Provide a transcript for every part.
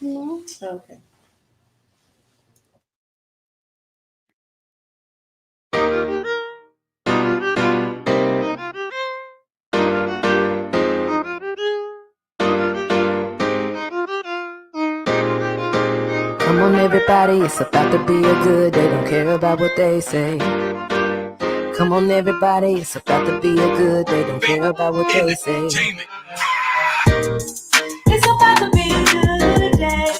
No. Okay. Come on, everybody, it's about to be a good day. Don't care about what they say. Come on, everybody, it's about to be a good day. Don't care about what they say. It's about to be a good day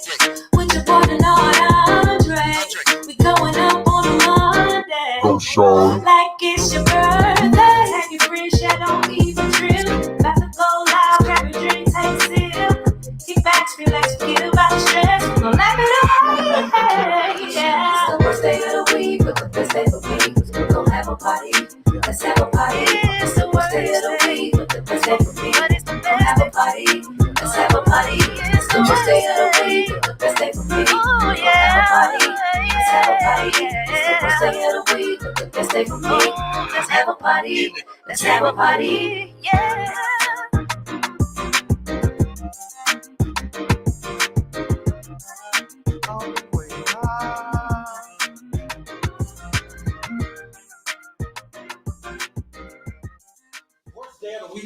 with your boy Denard Andre. We going up on a Monday. Go show. Like it's your birthday. Have your free shit, don't even trip. About to go loud, grab your drink, take a sip. Kick back, relax, forget about the stress. Don't laugh it away, yeah. It's the worst day of the week, but the best day for me. We're gonna have a party. Let's have a party. It's the worst day of the week, but the best day for me. We're gonna have a party. Let's have a party. It's the worst day of the week, but the best day for me. We're gonna have a party. Let's have a party. It's the worst day of the week, but the best day for me. Let's have a party. Let's have a party. Yeah.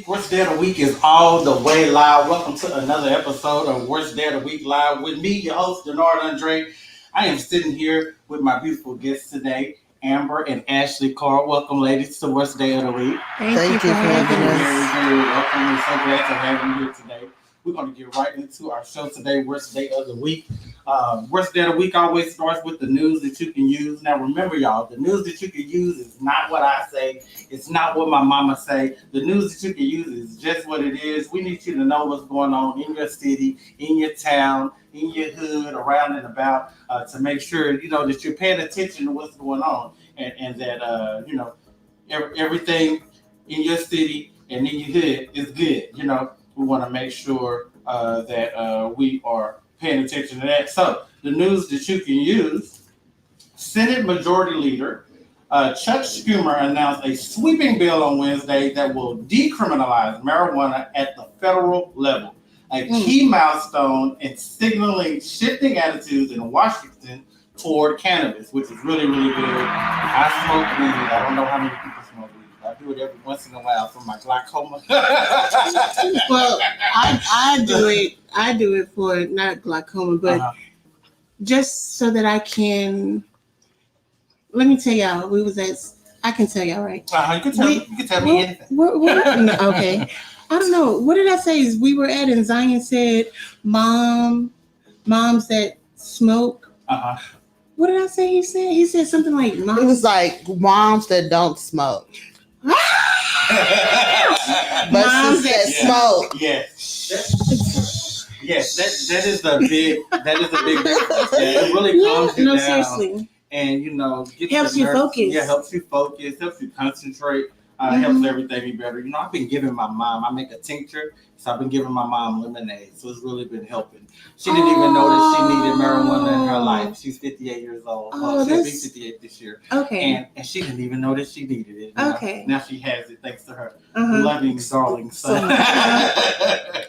Worst Day of the Week is all the way live. Welcome to another episode of Worst Day of the Week Live with me, your host, Denard Andre. I am sitting here with my beautiful guests today, Amber and Ashley Carr. Welcome, ladies, to Worst Day of the Week. Thank you for having us. Very welcome. We're so glad to have you here today. We're going to get right into our show today, Worst Day of the Week. Worst Day of the Week always starts with the news that you can use. Now, remember, y'all, the news that you can use is not what I say. It's not what my mama say. The news that you can use is just what it is. We need you to know what's going on in your city, in your town, in your hood, around and about, to make sure, that you're paying attention to what's going on and that, everything in your city and in your hood is good. We want to make sure that we are paying attention to that. So, the news that you can use, Senate Majority Leader Chuck Schumer announced a sweeping bill on Wednesday that will decriminalize marijuana at the federal level, a key milestone in signaling shifting attitudes in Washington toward cannabis, which is really, really good. I smoke weed. I don't know how many people smoke weed. I do it every once in a while for my glaucoma. Well, I do it. I do it for not glaucoma, but just so that I can. Let me tell y'all. We was at. I can tell y'all, right? You can tell me anything. No, okay. I don't know. What did I say? Is we were at and Zion said, moms that smoke. What did I say? He said something like It was like moms that don't smoke. But Moms that smoke. Yes, that is a big difference. Yeah, it really calms you down. Seriously. And Helps you focus. Yeah, helps you focus, helps you concentrate, helps everything be better. I've been giving my mom, I make a tincture, so I've been giving my mom lemonade. So it's really been helping. She didn't even know that she needed marijuana in her life. She's 58 years old. She'll be 58 this year. Okay. And she didn't even know that she needed it. Okay. Now she has it thanks to her loving, darling son.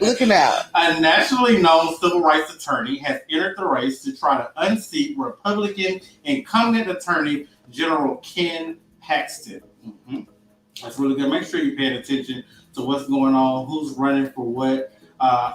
Looking out. A nationally known civil rights attorney has entered the race to try to unseat Republican incumbent Attorney General Ken Paxton. That's really good. Make sure you're paying attention to what's going on, who's running for what,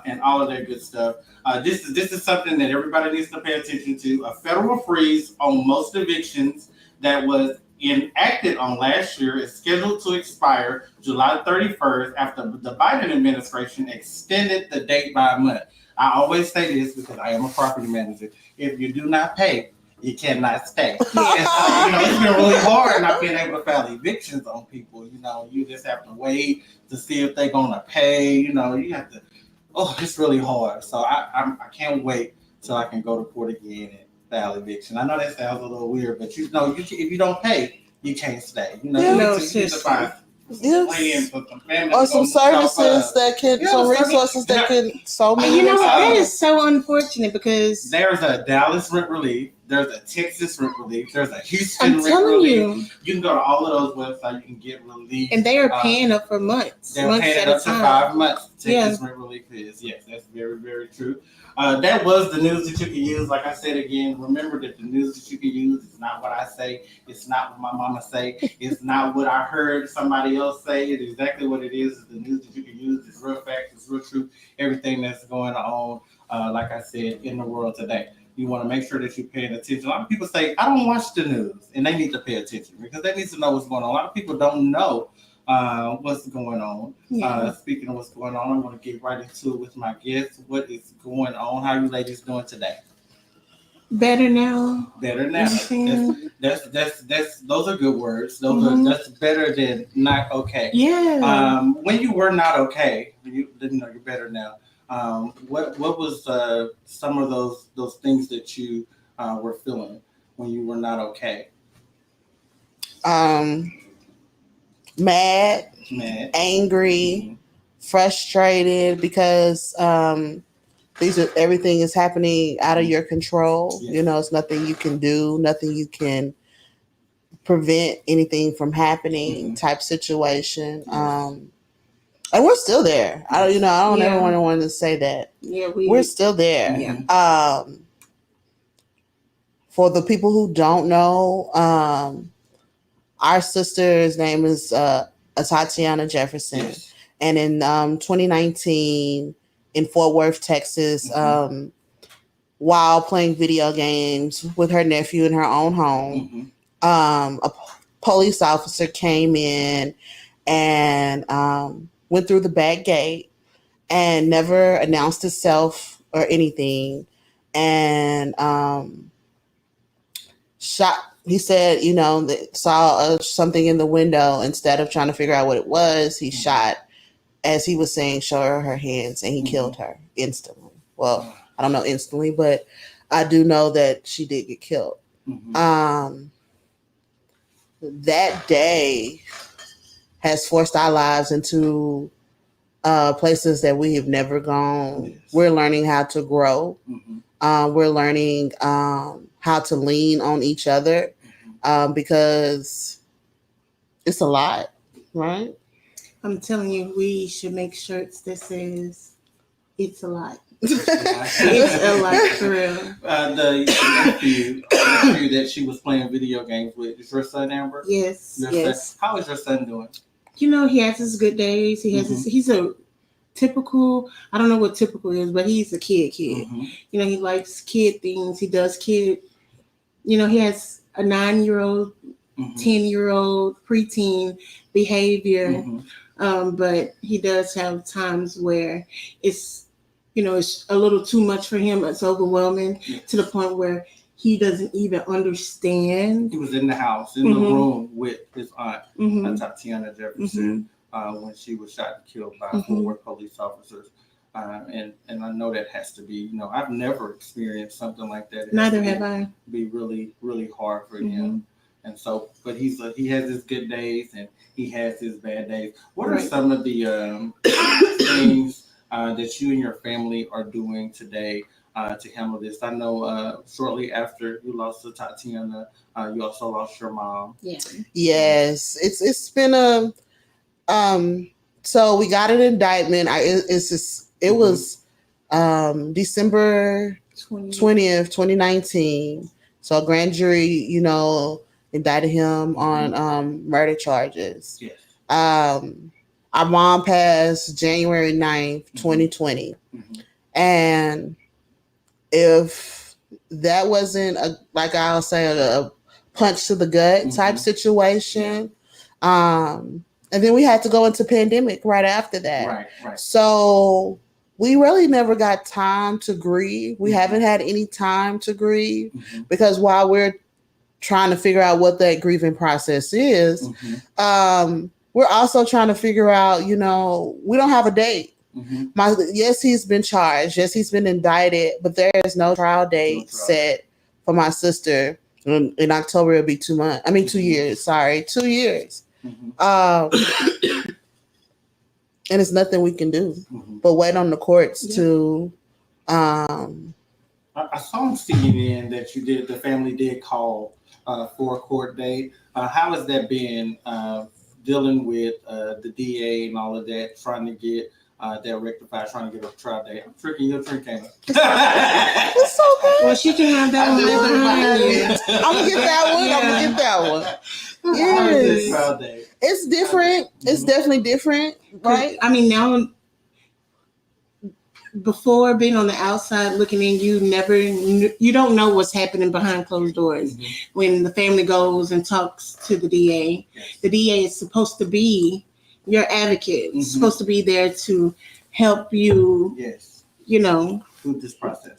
and all of that good stuff. This is something that everybody needs to pay attention to. A federal freeze on most evictions that was enacted on last year is scheduled to expire July 31st after the Biden administration extended the date by a month. I always say this because I am a property manager. If you do not pay, you cannot stay. And so, it's been really hard not being able to file evictions on people. You just have to wait to see if they're going to pay. You have to, it's really hard. So I can't wait till I can go to court again and file eviction. I know that sounds a little weird, but if you don't pay, you can't stay. You need to find Yes. Or some services that can, some resources that can, so many. That is so unfortunate because there's a Dallas rent relief There's a Texas rent relief. There's a Houston I'm rent telling relief. you. You can go to all of those websites. You can get relief. And they are paying up for months. They're months paying at up a to time. 5 months. Texas rent relief is. Yes, that's very, very true. That was the news that you can use. Like I said again, remember that the news that you can use is not what I say. It's not what my mama say. It's not what I heard somebody else say. It's exactly what it is. It's the news that you can use. It's real facts. It's real truth. Everything that's going on, like I said, in the world today. You want to make sure that you're paying attention. A lot of people say, I don't watch the news, and they need to pay attention because they need to know what's going on. A lot of people don't know what's going on. Yeah. Speaking of what's going on, I'm going to get right into it with my guests. What is going on? How are you ladies doing today? Better now. Better now. That's those are good words. That's better than not okay. Yeah. When you were not okay, you didn't know you're better now. What was some of those things that you were feeling when you were not okay? Mad, angry, frustrated because everything is happening out of your control. Yes. You know, it's nothing you can do, nothing you can prevent anything from happening type situation. Yes. And we're still there. I don't ever want to say that. Yeah, we're still there. Yeah. For the people who don't know, our sister's name is Atatiana Jefferson. Yes. And in 2019, in Fort Worth, Texas, while playing video games with her nephew in her own home, a police officer came in and went through the back gate and never announced himself or anything. And shot. He said, that saw something in the window. Instead of trying to figure out what it was, he shot, as he was saying, show her her hands, and he killed her instantly. Well, I don't know instantly, but I do know that she did get killed. That day has forced our lives into places that we have never gone. Yes. We're learning how to grow. We're learning how to lean on each other because it's a lot, right? I'm telling you, we should make shirts that says, it's a lot. It's a lot for real. The nephew that she was playing video games with, is your son Amber? Yes. Yes. How is your son doing? He has his good days. He has he's a typical, I don't know what typical is, but he's a kid. He likes kid things. He does kid, he has a 9-year-old, 10-year-old preteen behavior. But he does have times where it's a little too much for him. It's overwhelming to the point where he doesn't even understand. He was in the house, in the room with his aunt, Atatiana Jefferson, when she was shot and killed by 4 police officers. And I know that has to be, I've never experienced something like that. Neither have I. Be really, really hard for him. And so, but he has his good days and he has his bad days. What are some of the things that you and your family are doing today to handle this? I know shortly after you lost to Tatiana, you also lost your mom. Yeah. Yes, it's been a so we got an indictment. It was December 20th, 2019. So a grand jury, indicted him on murder charges. Yes. Our mom passed January 9th, 2020. And if that wasn't a punch to the gut type situation, and then we had to go into pandemic right after that. Right. So we really never got time to grieve. We haven't had any time to grieve because while we're trying to figure out what that grieving process is, we're also trying to figure out, we don't have a date. Yes, he's been charged. Yes, he's been indicted, but there is no trial date set for my sister. In October, it'll be 2 months. 2 years. Sorry, 2 years. And it's nothing we can do but wait on the courts to I saw on CNN that the family did call for a court date. How has that been dealing with the DA and all of that, trying to get that rectified, trying to get a trial date? I'm drinking your drink, ain't I? It's so good. Well, she can have that one right behind you. I'm gonna get that one. I'm gonna get that one. Yes. Trial date. It's different. It's definitely different, right? I mean, now, before being on the outside looking in, you don't know what's happening behind closed doors. When the family goes and talks to the DA, the DA is supposed to be your advocate. It's supposed to be there to help you. Yes. You know, through this process.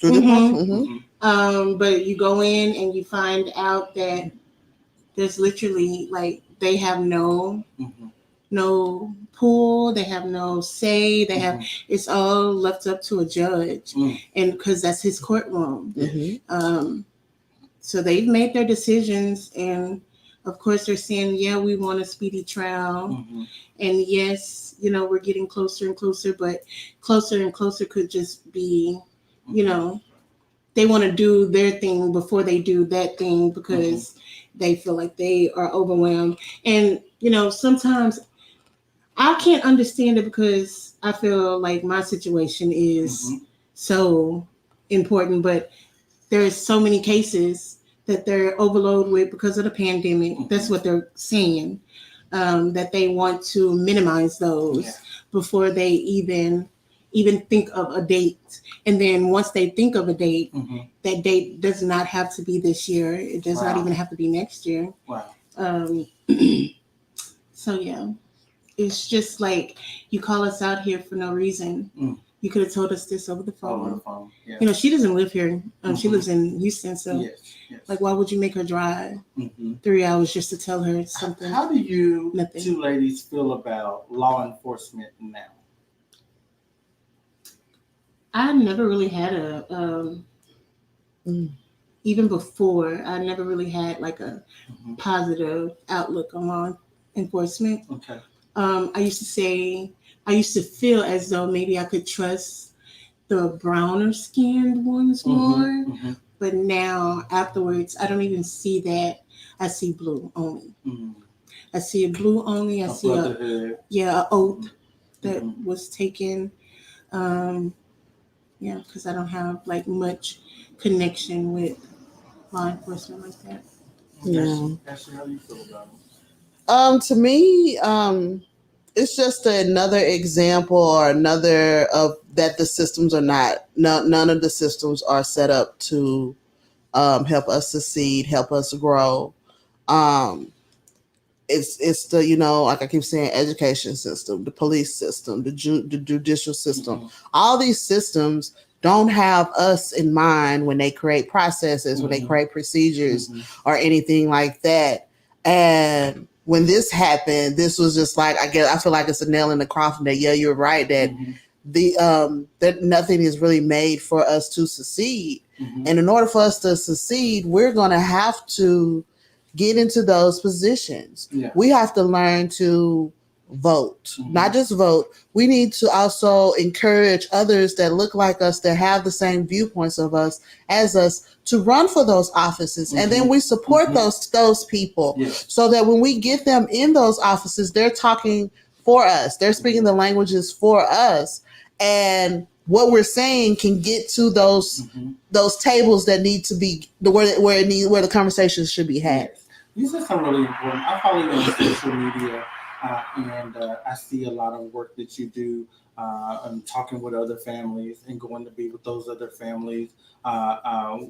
But you go in and you find out that there's literally like they have no pull, they have no say, they have it's all left up to a judge, and because that's his courtroom. So they've made their decisions, and of course they're saying, yeah, we want a speedy trial, and yes, you know, we're getting closer and closer, but closer and closer could just be, you know, they want to do their thing before they do that thing because they feel like they are overwhelmed. And you know, sometimes I can't understand it because I feel like my situation is so important, but there's so many cases that they're overloaded with because of the pandemic. That's what they're saying, that they want to minimize those before they even think of a date. And then once they think of a date, that date does not have to be this year. It does not even have to be next year. So yeah. It's just like you call us out here for no reason. You could have told us this over the phone. You know, she doesn't live here. She lives in Houston. So, like, why would you make her drive 3 hours just to tell her something? How do you two ladies feel about law enforcement now? I never really had a, even before, I never really had like a positive outlook on law enforcement. I used to feel as though maybe I could trust the browner skinned ones more, but now afterwards, I don't even see that. I see blue only. I see a blue only. I see a oath that was taken. Because I don't have like much connection with law enforcement like that. Ashley, how do you feel about it? To me, it's just another example or another of that the systems are none of the systems are set up to help us succeed, help us grow. It's the, you know, like I keep saying, education system, the police system, the judicial system. All these systems don't have us in mind when they create processes, when they create procedures or anything like that. And when this happened, this was just like, I feel like it's a nail in the coffin that, yeah, you're right, that that nothing is really made for us to succeed. And in order for us to succeed, we're going to have to get into those positions. We have to learn to vote, not just vote. We need to also encourage others that look like us, that have the same viewpoints of us as us, to run for those offices. And then we support those people so that when we get them in those offices, they're talking for us. They're speaking the languages for us. And what we're saying can get to those tables that need to be where the conversations should be had. These are some really important. I follow you on social media, and I see a lot of work that you do. I'm talking with other families and going to be with those other families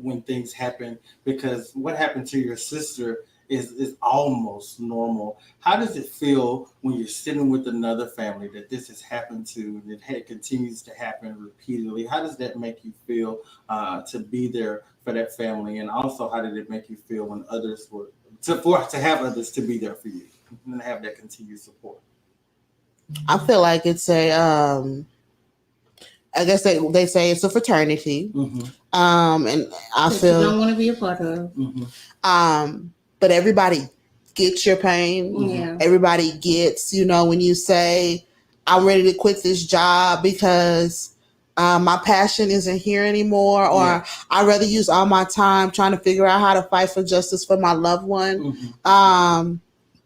when things happen. Because what happened to your sister is almost normal. How does it feel when you're sitting with another family that this has happened to, and it continues to happen repeatedly? How does that make you feel to be there for that family? And also, how did it make you feel when others were to have others to be there for you and have that continued support? I feel like it's a I guess they say it's a fraternity. And I feel you don't want to be a part of. But everybody gets your pain. Everybody gets, you know, when you say, I'm ready to quit this job because my passion isn't here anymore, or Yeah. I'd rather use all my time trying to figure out how to fight for justice for my loved one. Mhm.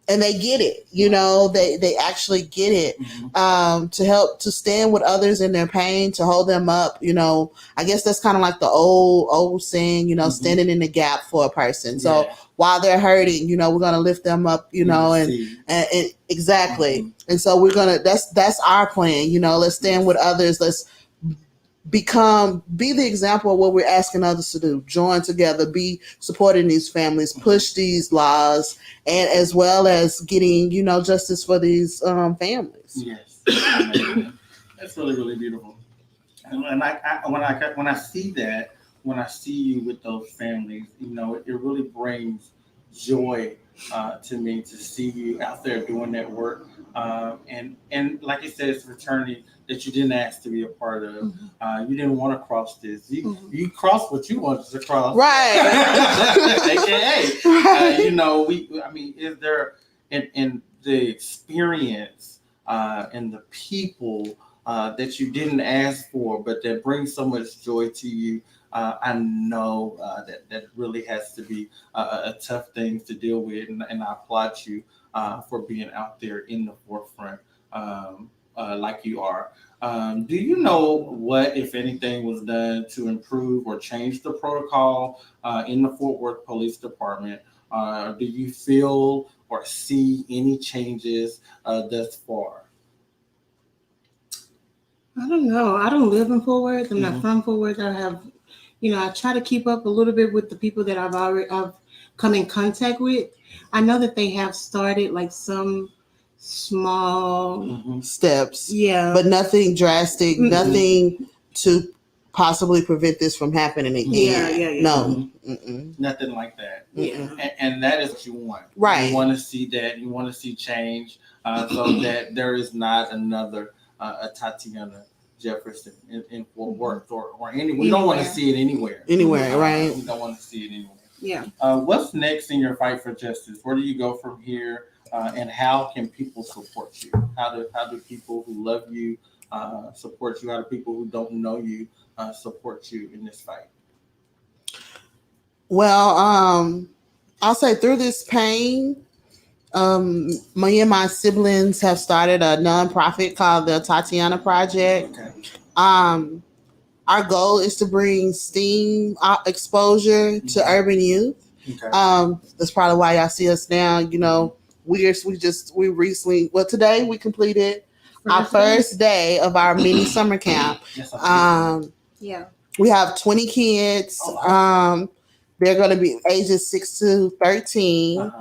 And they get it, they actually get it, Mhm. to help to stand with others in their pain, to hold them up. I guess that's kind of like the old saying, Mhm. standing in the gap for a person. So Yeah. while they're hurting, we're going to lift them up, and exactly. Mhm. And so that's our plan. Let's stand with others. Let's be the example of what we're asking others to do. Join together, be supporting these families, push these laws, and as well as getting, justice for these families. Yes. That's really, really beautiful. And when I see that, when I see you with those families, it really brings joy to me to see you out there doing that work. And like you said, it's a fraternity that you didn't ask to be a part of. Mhm. You didn't want to cross this. Mhm. You crossed what you wanted to cross. Right. AKA, is there in the experience and the people that you didn't ask for, but that brings so much joy to you. I know that really has to be a tough thing to deal with, and I applaud you for being out there in the forefront like you are. Do you know what, if anything, was done to improve or change the protocol in the Fort Worth Police Department? Do you feel or see any changes thus far? I don't know. I don't live in Fort Worth. I'm not Mhm. from Fort Worth. I try to keep up a little bit with the people that I've come in contact with. I know that they have started like some small, Mhm. Steps, yeah, but nothing drastic, Mm-mm. nothing to possibly prevent this from happening again. Yeah. No. Nothing like that. Yeah. And that is what you want. Right. You want to see that. You want to see change so that there is not another Atatiana Jefferson in Fort Worth or any. We don't want to Anywhere. see it anywhere. Anywhere, right? We don't want to see it anywhere. Yeah. What's next in your fight for justice? Where do you go from here? And how can people support you? How do people who love you support you? How do people who don't know you support you in this fight? Well, I'll say through this pain, me and my siblings have started a nonprofit called the Atatiana Project. Okay. Our goal is to bring STEAM exposure to urban youth. Okay. That's probably why y'all see us now. We recently, today we completed our first day of our mini summer camp. Yes, I Yeah. We have 20 kids. They're going to be ages 6 to 13.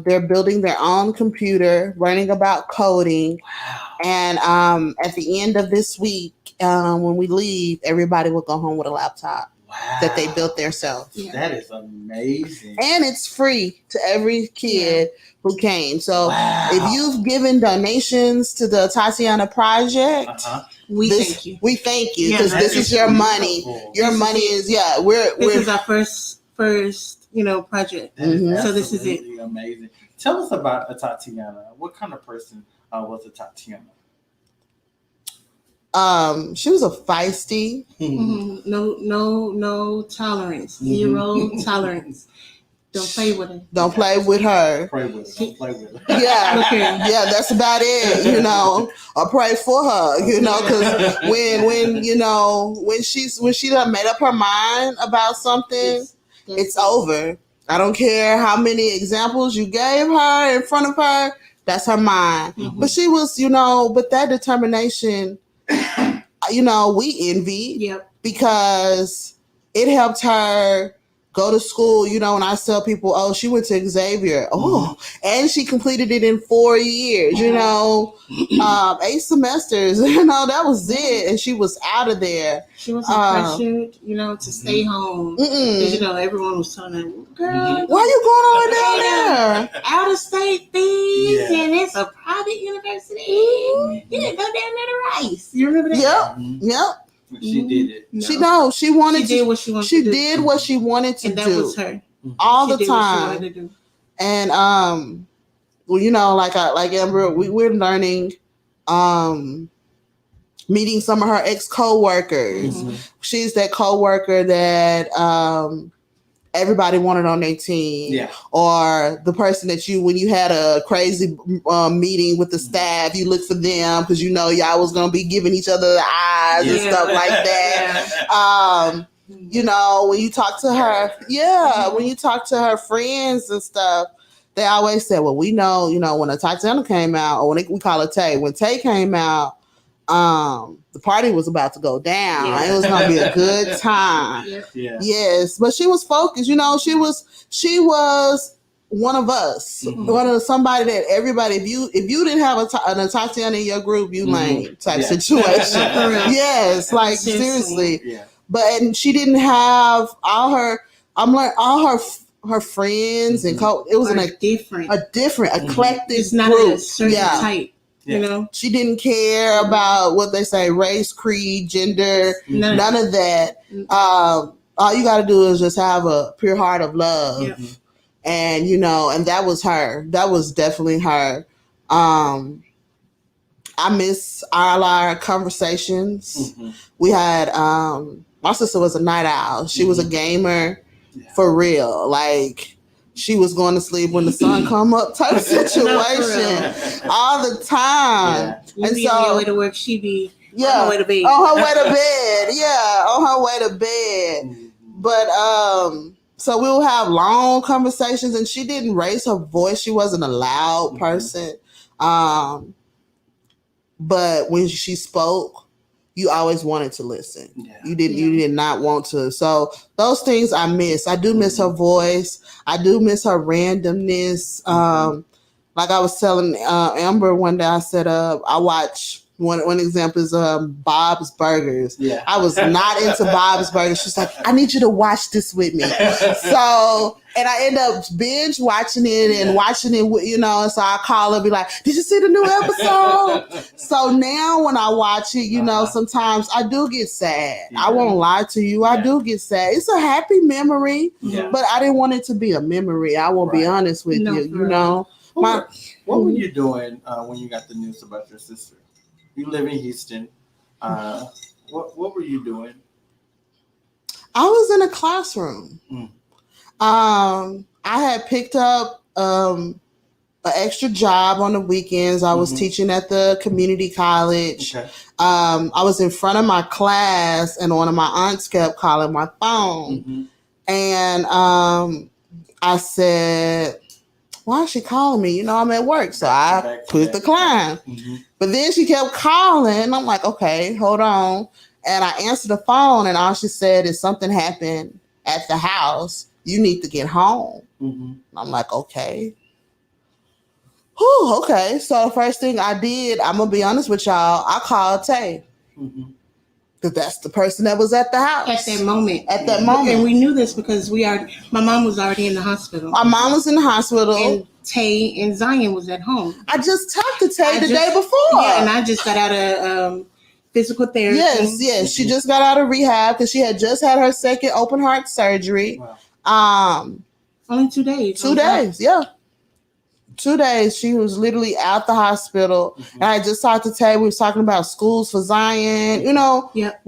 They're building their own computer, learning about coding. Wow. And at the end of this week, when we leave, everybody will go home with a laptop that they built themselves. Yeah. That is amazing. And it's free to every kid who came. So if you've given donations to the Atatiana Project, we thank you. We thank you Yeah, because this is your money. Your money is This is our first project. That is So this is it. absolutely amazing. Tell us about Atatiana. What kind of person was Atatiana? She was a feisty. Mhm. No tolerance. Mhm. Zero tolerance. Don't play with her. Don't play with her. Pray with her. Don't play with her. Yeah, Okay. yeah, that's about it. Or pray for her. Because when she done made up her mind about something, it's over. I don't care how many examples you gave her in front of her. That's her mind. Mhm. But she was, but that determination, we envy. Yep. Because it helped her go to school. When I tell people, oh, she went to Xavier. Oh, and she completed it in 4 years, 8 semesters, that was it. And she was out of there. She wasn't pressured, to stay home. Because, everyone was telling her, girl, why you going all the way down there? Out of state fees, Yeah. and it's a private university. You didn't go down there to Rice. You remember that? Yep. She did it. No. She wanted She did what she wanted She to do. did what she wanted to And that do was her. all She the did what she time. wanted to do. And like Amber, we're learning meeting some of her ex-co-workers. Mhm. She's that co-worker that everybody wanted on their team. Yeah. Or the person that when you had a crazy meeting with the staff, you looked for them because you know y'all was going to be giving each other the eyes and stuff like that. You know, when you talk to her, when you talk to her friends and stuff, they always said, well, we know, you know, when Atatiana came out, or when we call her Tay, when Tay came out, the party was about to go down. Yeah. It was going to be a good time. Yeah. Yes, but she was focused. You know, she was one of us, one of somebody that everybody. If you didn't have an Atatiana in your group, you lame type situation. Yes, like seriously. Yeah. But and she didn't have all her. I'm like all her friends and it was a different eclectic It's not group. a certain type. Yeah. You know, she didn't care about what they say, race, creed, gender, none of that. All you got to do is just have a pure heart of love, and you know, and that was her. That was definitely her. I miss all our conversations. We had my sister was a night owl. She was a gamer for real. Like she was going to sleep when the sun come up type situation all the time. You and be so on your way to work, she be on her way to bed. On her way to bed. Yeah, on her way to bed. But so we'll have long conversations, and she didn't raise her voice. She wasn't a loud person. But when she spoke, you always wanted to listen. Yeah. You did not want to. So those things I miss. I do miss her voice. I do miss her randomness. Like I was telling Amber one day, I said, I watch one example is Bob's Burgers. Yeah. I was not into Bob's Burgers. She's like, I need you to watch this with me. So, and I end up binge watching it and watching it, you know, so I call her and be like, did you see the new episode? So now when I watch it, you know, sometimes I do get sad. I won't lie to you. I do get sad. It's a happy memory, but I didn't want it to be a memory. I will be honest with you, you know. What were you doing when you got the news about your sister? You live in Houston. What were you doing? I was in a classroom. I had picked up an extra job on the weekends. I was teaching at the community college. Okay. I was in front of my class, and one of my aunts kept calling my phone. And I said, why is she calling me? You know, I'm at work. So I put the decline. But then she kept calling. And I'm like, okay, hold on. And I answered the phone, and all she said is something happened at the house. You need to get home. I'm like, okay. Whew, okay. So the first thing I did, I'm going to be honest with y'all, I called Tay. Because that's the person that was at the house. At that moment. At that moment. And we knew this because my mom was already in the hospital. My mom was in the hospital. And Tay and Zion was at home. I just talked to Tay the day before. Yeah, and I just got out of physical therapy. Yes. She just got out of rehab because she had just had her second open heart surgery. Wow. Only 2 days. 2 days, yeah. 2 days. She was literally out the hospital. And I just talked to Tay. We was talking about schools for Zion. You know, that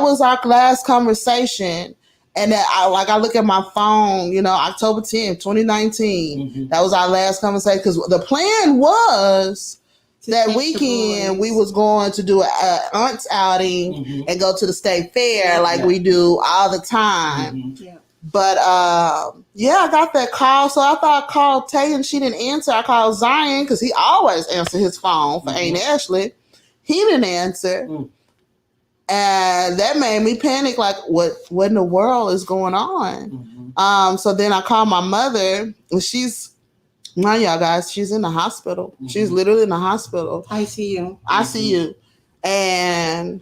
was our last conversation. And that I look at my phone, you know, October 10th, 2019. That was our last conversation because the plan was that weekend we was going to do an aunt's outing and go to the state fair like we do all the time. But I got that call. So I thought I called Tay and she didn't answer. I called Zion because he always answered his phone for Aunt Ashley. He didn't answer. And that made me panic, like, what in the world is going on? So then I called my mother, and she's, mind y'all guys, she's in the hospital. She's literally in the hospital. ICU. And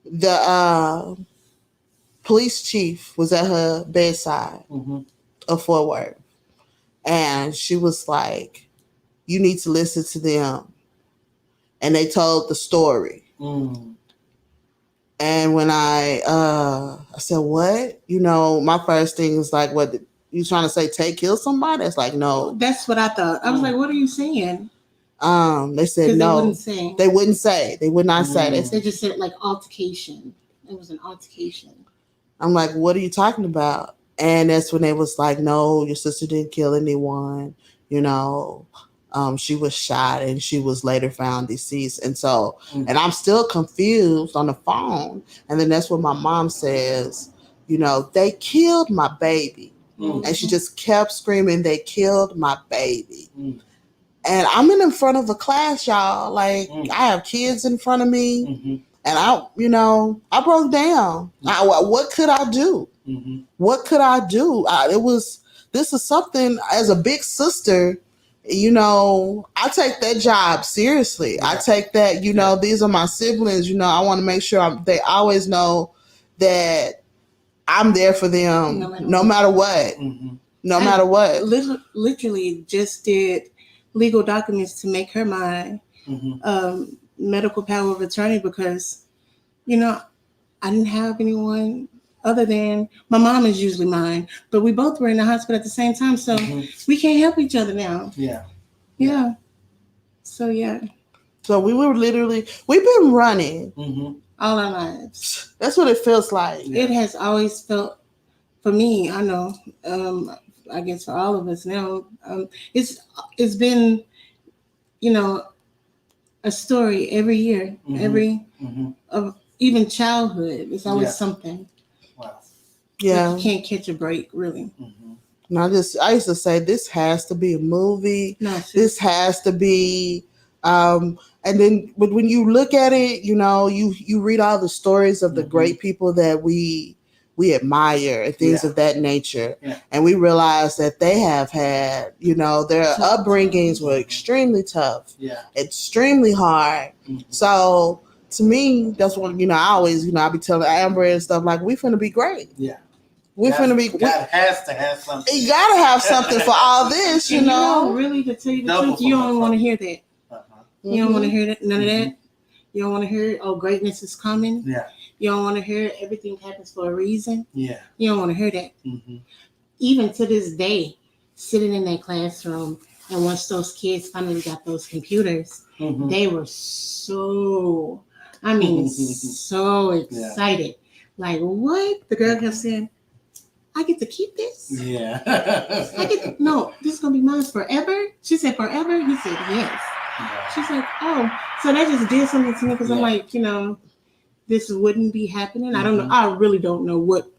the police chief was at her bedside of Fort Worth. And she was like, you need to listen to them. And they told the story. And when I said, what? You know, my first thing was like, what, you trying to say Tay killed somebody? It's like, no. That's what I thought. I was like, what are you saying? They said 'Cause no. They wouldn't say. They wouldn't say. They would not say. They They just said like altercation. It was an altercation. I'm like, what are you talking about? And that's when they was like, no, your sister didn't kill anyone. You know, she was shot and she was later found deceased. And so, and I'm still confused on the phone. And then that's when my mom says, you know, they killed my baby. And she just kept screaming, they killed my baby. And I'm in front of a class, y'all. Like, I have kids in front of me. And I broke down. What could I do? What could I do? This is something as a big sister, you know, I take that job seriously. I take that, you know, these are my siblings, you know, I want to make sure they always know that I'm there for them no matter what. No matter what. Literally just did legal documents to make her my medical power of attorney because, you know, I didn't have anyone other than my mom is usually mine, but we both were in the hospital at the same time, so we can't help each other now. Yeah. So yeah. So we've been running all our lives. That's what it feels like. It has always felt, for me, I know, I guess for all of us now, it's been, you know, a story every year, even childhood. It's always something. Wow. Yeah. You can't catch a break, really. And I used to say, this has to be a movie. No, this has to be, and then but when you look at it, you know, you read all the stories of the great people that we admire and things of that nature. And we realize that they have had, you know, their upbringings were extremely tough, extremely hard. So to me, that's what, you know, I always, you know, I be telling Amber and stuff like, we finna be great. We finna be. God has to have something. You gotta have something for all this, you know. Really, to tell you the truth, you don't want to hear that. You don't want to hear that. None of that. You don't want to hear, oh, greatness is coming. You don't want to hear everything happens for a reason. You don't want to hear that. Even to this day, sitting in that classroom, and once those kids finally got those computers, they were so, I mean, so excited. Like, what? The girl kept saying, I get to keep this? No, this is going to be mine forever? She said, forever? He said, yes. She's like, oh. So that just did something to me because I'm like, you know, this wouldn't be happening. I don't know. I really don't know what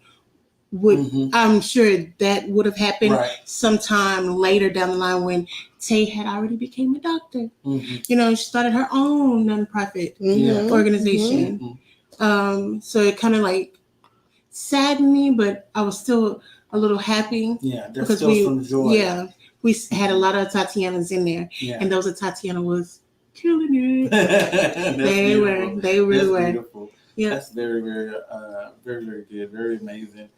would. I'm sure that would have happened sometime later down the line when Tay had already became a doctor. You know, she started her own nonprofit organization. So it kind of like saddened me, but I was still a little happy. There's still some joy. We had a lot of Atatianas in there, and those Atatiana was killing it. They really were. Beautiful. That's very, very, very, very good. Very amazing.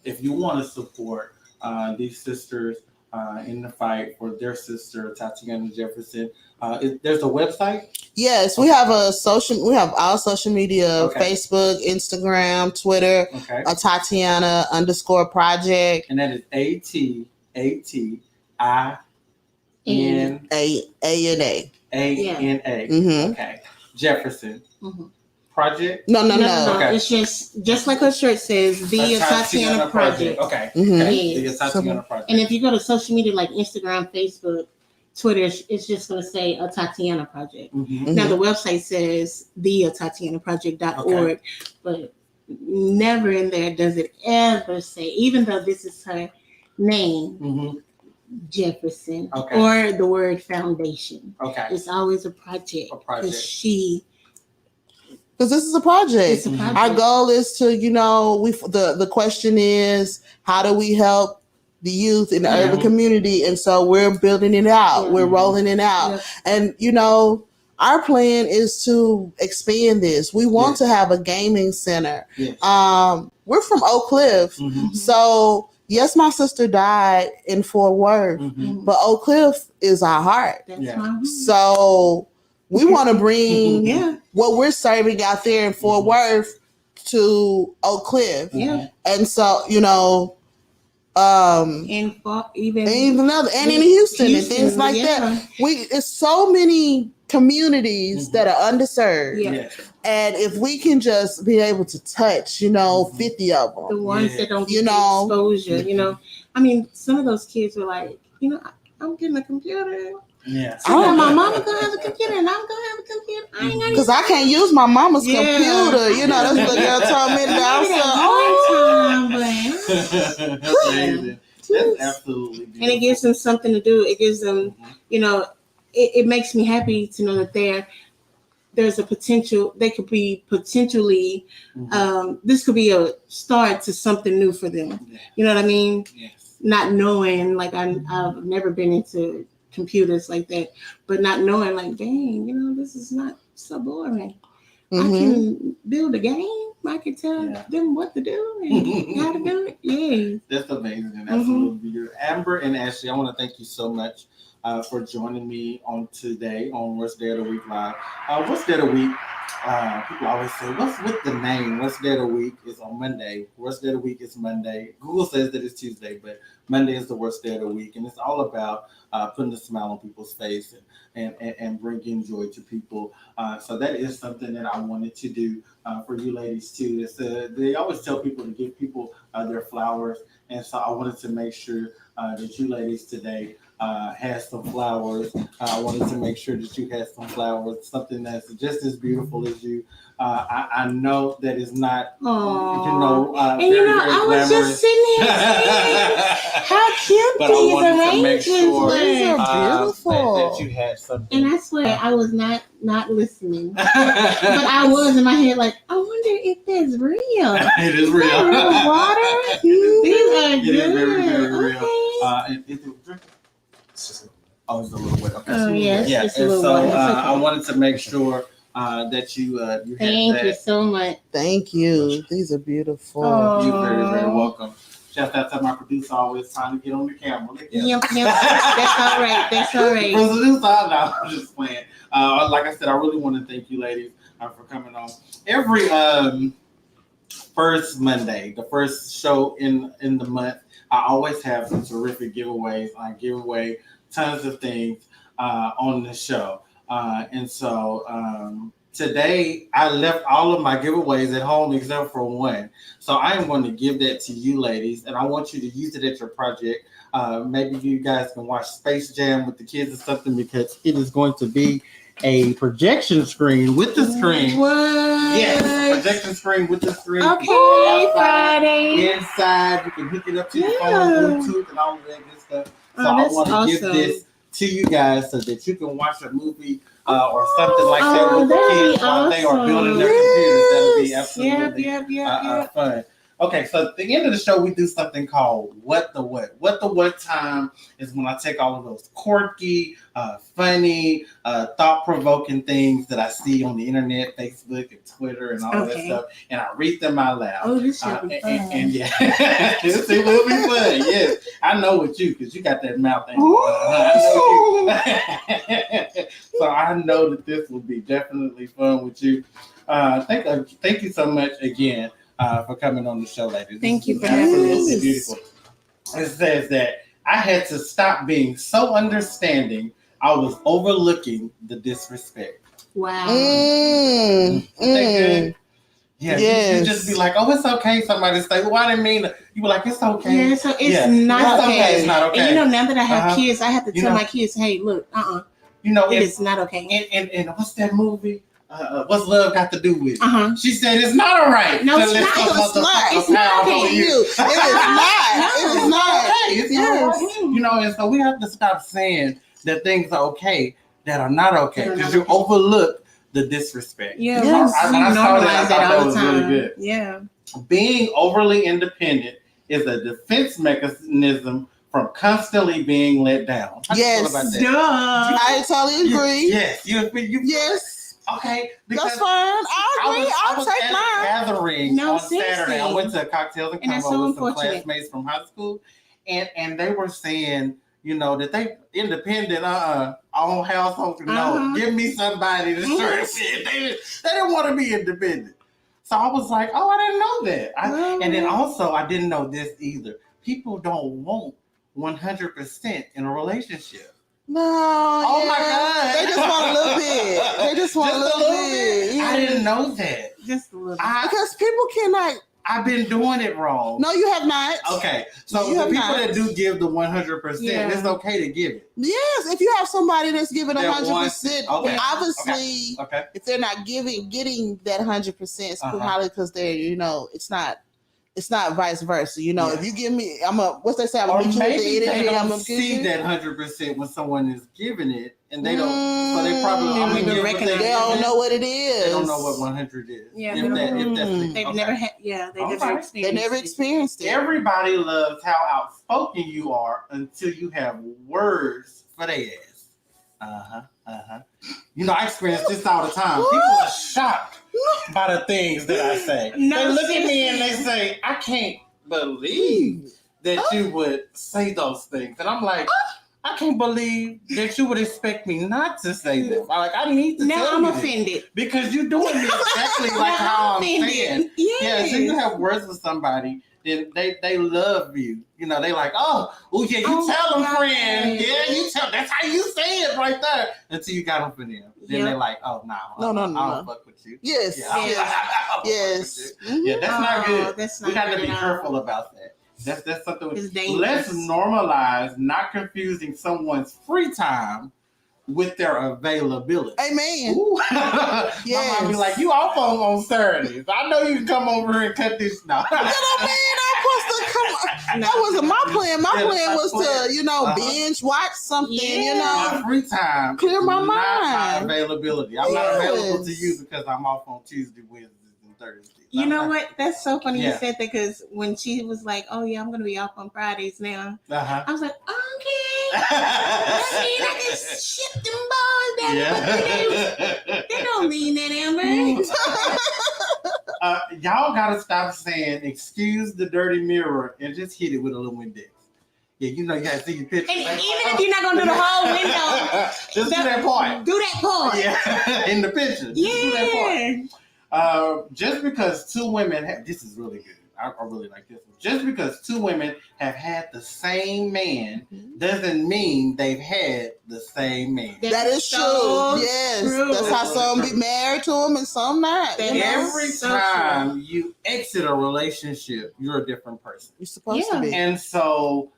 If you want to support these sisters in the fight for their sister, Atatiana Jefferson, there's a website. Yes, we have our social media: Facebook, Instagram, Twitter. Atatiana_project, and that is ATATIANA. Jefferson. Project? No. Okay. It's just like her shirt says, the Atatiana Project. The Atatiana Project. And if you go to social media like Instagram, Facebook, Twitter, it's just going to say Atatiana Project. Now the website says theatatianaproject.org, but never in there does it ever say, even though this is her name, Jefferson, or the word foundation. It's always a project. Because this is a project. Our goal is to, you know, the question is, how do we help the youth in the urban community? And so we're building it out. We're rolling it out. And, you know, our plan is to expand this. We want to have a gaming center. We're from Oak Cliff. So, yes, my sister died in Fort Worth, but Oak Cliff is our heart. So we want to bring what we're serving out there in Fort Worth to Oak Cliff. And so, you know, even other, and in Houston and Houston, things like that. It's so many communities that are underserved. Yeah. Yes. And if we can just be able to touch, 50 of them. The ones that don't get the exposure, I mean, some of those kids were like, I'm getting a computer. Yeah. My mama gonna have a computer and I'm gonna have a computer. I ain't got because I can't use my mama's computer. That's what the girl told me to That's amazing. That's absolutely beautiful. And it gives them something to do. It gives them, it makes me happy to know that there's a potential. They could be potentially. This could be a start to something new for them. Yeah. You know what I mean? Yes. Not knowing, like I've never been into computers like that, but not knowing, like, dang, this is not so boring. I can build a game. I can tell them what to do and how to do it. Yeah, that's amazing and absolutely beautiful. Amber and Ashley, I want to thank you so much for joining me on today on Worst Day of the Week Live. Worst Day of the Week. People always say, "What's with the name?" Worst Day of the Week is on Monday. Worst Day of the Week is Monday. Google says that it's Tuesday, but Monday is the worst day of the week, and it's all about putting a smile on people's face and bringing joy to people. So that is something that I wanted to do for you ladies too. They always tell people to give people their flowers, and so I wanted to make sure that you ladies today had some flowers. I wanted to make sure that you had some flowers, something that's just as beautiful as you. I know that it's not, and very, I was just sitting here saying, how cute but these I wanted to make sure were. These are beautiful. that you had something. And I swear I was not listening, but I was in my head like, I wonder if that's real. It is real. Real water. These are It good. is very, very real. Okay. Is it drink? It's a little wet. Okay. Yes, Yeah. it's a And little so wet. It's okay. I wanted to make sure that you had Thank that. you so much. Thank you. These are beautiful. Oh. You're very, very welcome. Shout out to my producer, always trying to get on the camera. Yep. That's all right. That's all right. Producer, no, I'm just playing. Like I said, I really want to thank you ladies for coming on. Every first Monday, the first show in the month, I always have some terrific giveaways. I give away tons of things on the show. And so today I left all of my giveaways at home except for one. So I am going to give that to you ladies, and I want you to use it at your project. Maybe you guys can watch Space Jam with the kids or something, because it is going to be a projection screen with the screen. What? Yes, projection screen with the screen. Okay, Friday. Inside, you can hook it up to your phone, Bluetooth, and all of that good stuff. So I that's want to give awesome. this to you guys so that you can watch a movie or something like that with the kids while they are building their computers. That'll be absolutely fun. Okay, so at the end of the show, we do something called What the What. What the What time is when I take all of those quirky, funny, thought-provoking things that I see on the internet, Facebook and Twitter and all that stuff, and I read them out loud. Oh, this should be fun. And yeah, it will be fun. Yes, I know with you because you got that mouth thing. So I know that this will be definitely fun with you. Thank you so much again. For coming on the show, ladies. Thank you for having us. Beautiful. It says that I had to stop being so understanding. I was overlooking the disrespect. Wow. Good? Yeah, Yes. you just be like, oh, it's okay. Somebody say, well, I didn't mean it. You be like, it's okay. Yeah, so it's not okay. It's not okay. And now that I have kids, I have to tell my kids, hey, look, it is not okay. And what's that movie? What's love got to do with it? She said it's not all right. No, it's not. It's not okay. It is not. It's not. And so we have to stop saying that things are okay that are not okay, because you overlook the disrespect. Yeah, yes. we normalize that all the time. Really good. Yeah. Being overly independent is a defense mechanism from constantly being let down. Yes. I totally agree. Yes. Yes. Okay, that's fine. I agree. I'll take mine. Gathering on seriously. Saturday. I went to cocktails and convo with some classmates from high school, and they were saying, that they independent, own household. No, give me somebody to serve it. They didn't want to be independent. So I was like, oh, I didn't know that. And then also, I didn't know this either. people don't want 100% in a relationship. No. Oh my God. They just want a little bit. They just want Just a little bit. Yeah. I didn't know that. Just a little. Because people cannot. I've been doing it wrong. No, you have not. Okay, so You the have people not. that do give the 100%, Yeah. it's okay to give it. Yes, if you have somebody that's giving That 100%, okay. obviously, Okay. if they're not getting that 100%, it's probably because they're, it's not vice versa. Yeah. If you give me, what's they say? I'm Or gonna get you maybe with the they energy. I'm don't gonna see get you. that 100% when someone is giving it, and they don't. So they probably Mm. only They give what recognize They don't know what it is. They don't know what 100 is. Yeah, if that's They've okay. never had. Yeah, they Okay. never experienced. They never experienced it. Everybody loves how outspoken you are until you have words for their ass. I experience this all the time. People are shocked by the things that I say. No, they look at me seriously. and they say, I can't believe that you would say those things. And I'm like, I can't believe that you would expect me not to say them. I need to Now tell I'm you this. offended. Because you're doing me exactly like Now how I'm offended. saying. Yes. Yeah, so you have words with somebody, then they love you. They like, oh yeah, you Oh, tell them, God. friend. Yeah, you tell. That's how you say it right there. Until you got them for them. Then Yep. they're like, oh no, No. I don't fuck with you. Yes. Yeah, I don't fuck Yes. with you. Yeah, that's not good. That's not We got to good be at all. careful about that. That's something. It's dangerous. Let's normalize not confusing someone's free time with their availability. Amen. Ooh. Yes. My mom be like, you off on Saturdays. I know you can come over here and cut this. No. That wasn't my plan. My Yeah, plan was that's my to, binge watch something, My free time. Clear my is not mind. my availability. I'm not Yes. available to you because I'm off on Tuesday, Wednesdays, and Thursdays. You know what? That's so funny you Yeah. said that because when she was like, "Oh yeah, I'm going to be off on Fridays now," Uh-huh. I was like, "Okay." I mean, I can ship them balls down. Yeah. They don't mean that, Amber. Y'all gotta stop saying excuse the dirty mirror and just hit it with a little index. Yeah, you gotta see your picture. And even if you're not gonna do the whole window, just do that part. do that part. Yeah, in the picture. Just do that part. Yeah. Just because two women this is really good. I really like this one. Just because two women have had the same man doesn't mean they've had the same man. That is so true. Yes. true. That's how some be married to him and some not. That you know? Every so time you exit a relationship, you're a different person. You're supposed Yeah. to be. And so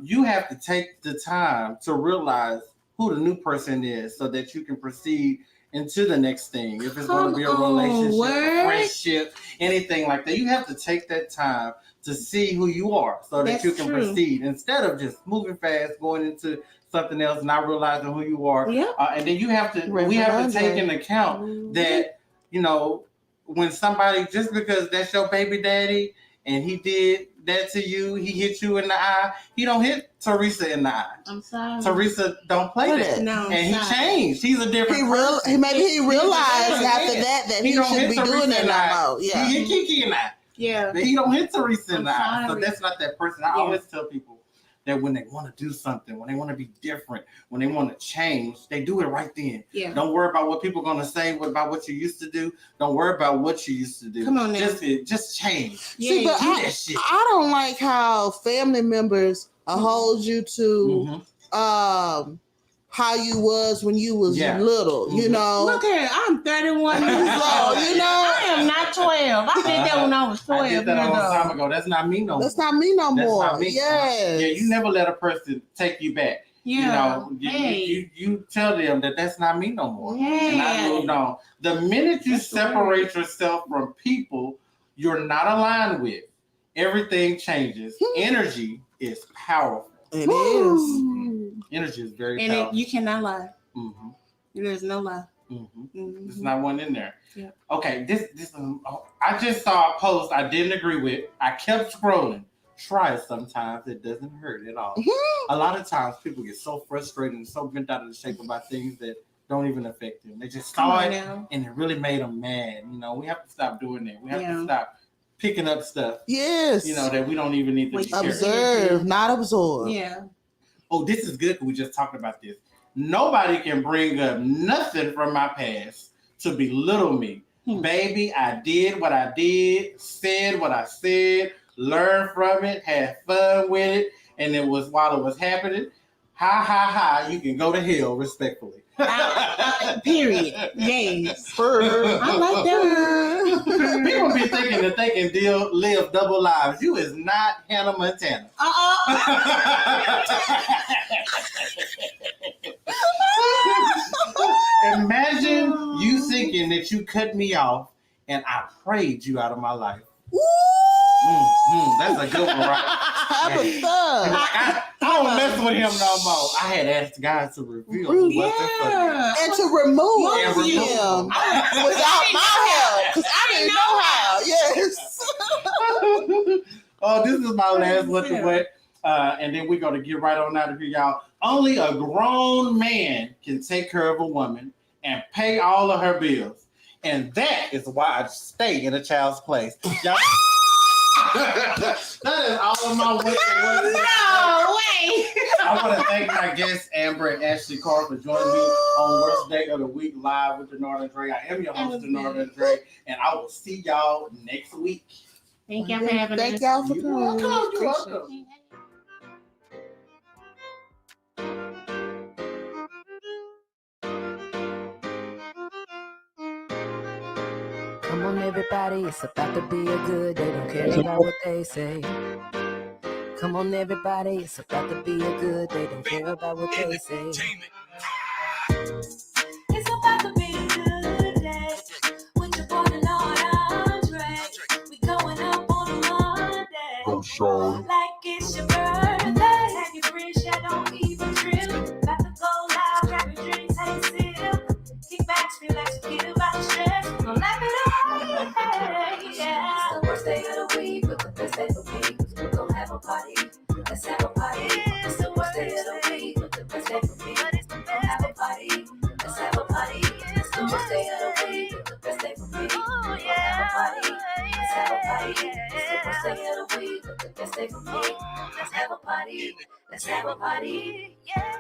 you have to take the time to realize who the new person is so that you can proceed into the next thing. If it's going to be a Come on, relationship, a word. friendship, anything like that, you have to take that time to see who you are so that That's you can true. proceed instead of just moving fast, going into something else, not realizing who you are. Yep. And then we have to take into account that, when somebody, just because that's your baby daddy and he did that to you, he hit you in the eye, he don't hit Teresa in the eye. I'm sorry. Teresa don't play that. No, And he sorry. changed. He's a different person. He realized He's a after man. that he don't shouldn't hit be Teresa doing in the that eye. no more. Yeah. He hit Kiki in the eye. Yeah. But he don't hit Teresa in the eye. So sorry. that's not that person. I always tell people that when they want to do something, when they want to be different, when they want to change, they do it right then. Yeah. Don't worry about what people are going to say, about what you used to do. Don't worry about what you used to do. Come on now. Just change. Yeah. See, but Do that shit. I don't like how family members hold you to how you was when you was little, you know. Look here, I'm 31 years old. I am not 12. I did that when I was 12 I did that a long time ago. That's not me no more. That's not me no That's more. not me. Yes. Yeah, you never let a person take you back. Yeah. You tell them that that's not me no more. Hey. And I moved on. The minute you separate yourself from people you're not aligned with, everything changes. Energy is powerful. It is. Energy is very And powerful. you cannot lie. Mm-hmm. There's no lie. Mm-hmm. Mm-hmm. There's not one in there. Yeah. Okay, this I just saw a post I didn't agree with. I kept scrolling. Try it sometimes. It doesn't hurt at all. A lot of times people get so frustrated and so bent out of the shape about things that don't even affect them. They just saw it and it really made them mad. We have to stop doing that. We have to stop picking up stuff. Yes. That we don't even need to be careful. Observe, not absorb. Yeah. Oh, this is good. We just talked about this. Nobody can bring up nothing from my past to belittle me. Baby, I did what I did, said what I said, learned from it, had fun with it, and it was while it was happening. Ha, you can go to hell respectfully. Period. Yes. I I like that. People be thinking that they can live double lives. You is not Hannah Montana. Imagine you thinking that you cut me off and I prayed you out of my life. That's a good one, right? I'm a thug. I don't mess with him no more. I had asked God to reveal who wasn't for me. And to remove And remove him him. without my help, because I didn't know how. Yes. Oh, this is my last what the what, and then we're gonna get right on out of here, y'all. Only a grown man can take care of a woman and pay all of her bills, and that is why I stay in a child's place. Y'all. That is all of my what the what. No way. I want to thank my guests Amber and Ashley Carr for joining me on Worst Day of the Week live with Denard Andre. I am your host, Denard Andre, and I will see y'all next week. Thank y'all for having us. Thank y'all for You're coming. welcome. You're welcome. Come on, everybody, it's about to be a good day. Don't care about what they say. Come on, everybody, it's about to be a good day. Don't care about what they say. It's about to be a good day. With your boy Denard Andre. We going up on a Monday. Go show. Like it's your birthday. Have your free shit, don't even trip. About to go loud, grab your drink, take a sip. Kick back, relax, forget about the stress. Don't laugh it up. Yeah. It's the worst day of the week, but the best day for me. We're gonna have a party. Let's have a party. It's the worst day of the week, but the best day for me. We're gonna have a party. Let's have a party. It's the worst day of the week, but the best day for me. We're gonna have a party. Let's have a party. It's the worst day of the week, but the best day for me. Let's have a party. Let's have a party. Yeah.